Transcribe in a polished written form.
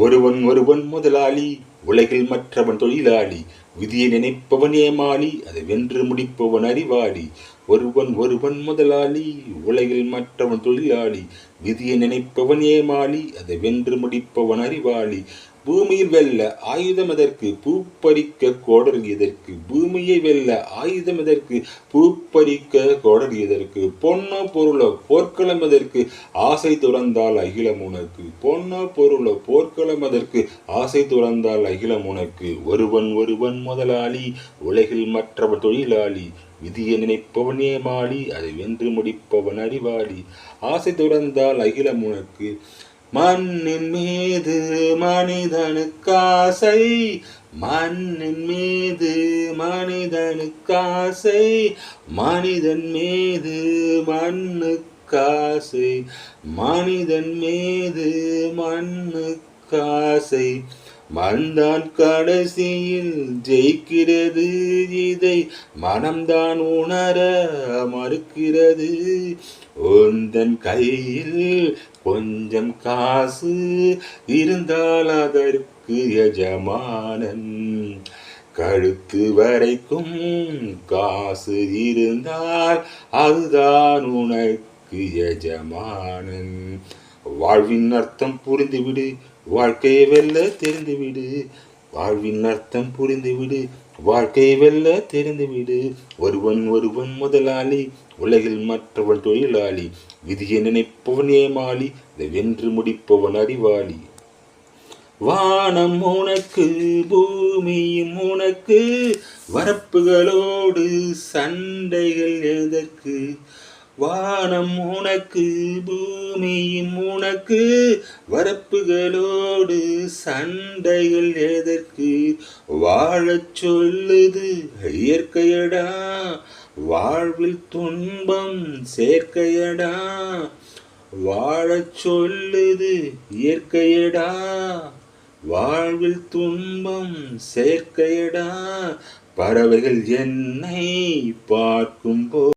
ஒருவன் ஒருவன் முதலாளி, உலகில் மற்றவன் தொழிலாளி. விதியை நினைப்பவன் ஏமாளி, அதை வென்று முடிப்பவன் அறிவாளி. ஒருவன் ஒருவன் முதலாளி, உலகில் மற்றவன் தொழிலாளி. விதியை நினைப்பவன் ஏமாளி, அதை வென்று முடிப்பவன் அறிவாளி. பூமியில் வெல்ல ஆயுதம் எதற்கு, பூப்பறிக்க கோடர் எதற்கு? பூமியை வெல்ல ஆயுதம் எதற்கு, பூப்பறிக்க கோடர் எதற்கு? பொன்னோ பொருளோ போர்க்களம் எதற்கு, ஆசை துறந்தால் அகிலம் உனக்கு. பொன்னோ பொருளோ போர்க்களம் எதற்கு, ஆசை துறந்தால் அகிலம் உனக்கு. ஒருவன் ஒருவன் முதலாளி, உலகில் மற்றவன் தொழிலாளி. விதியை நினைப்பவன் ஏமாளி, அதை வென்று முடிப்பவன் அறிவாளி. ஆசை துறந்தால் அகிலம் உனக்கு. மண்ணின் மீது மனிதனுக்காசை, மண்ணின் மீது மனிதனுக்காசை, மனிதன் மீது மண்ணுக்காசை, மனிதன் மீது மண்ணுக்காசை. மண்தான் கடைசியில் ஜெயிக்கிறது, இதை மனம்தான் உணர மறுக்கிறது. உந்தன் கையில் கொஞ்சம் காசு இருந்தால் அதற்கு எஜமானன். கழுத்து வரைக்கும் காசு இருந்தால் அதுதான் உனக்கு எஜமானன். வாழ்வின் அர்த்தம் புரிந்துவிடு, வாழ்க்கையை வெல்ல தெரிந்துவிடு. வாழ்வின் அர்த்தம் புரிந்துவிடு, வாழ்க்கையை வெல்ல தெரிந்துவிடு. ஒருவன் ஒருவன் முதலாளி, உலகில் மற்றவன் தொழிலாளி. விதியை நினைப்பவன் ஏமாளி, இதை வென்று முடிப்பவன் அறிவாளி. வானம் உனக்கு, பூமியும் உனக்கு, வரப்புகளோடு சண்டைகள் எதற்கு? வானம் உனக்கு, பூமியும் உனக்கு, வரப்புகளோடு சண்டைகள் எதற்கு? வாழச் சொல்லுது இயற்கையடா, வாழ்வில் துன்பம் சேர்க்கையடா. வாழச் சொல்லுது இயற்கையடா, வாழ்வில் துன்பம் சேர்க்கையடா. பறவைகள் என்னை பார்க்கும்போது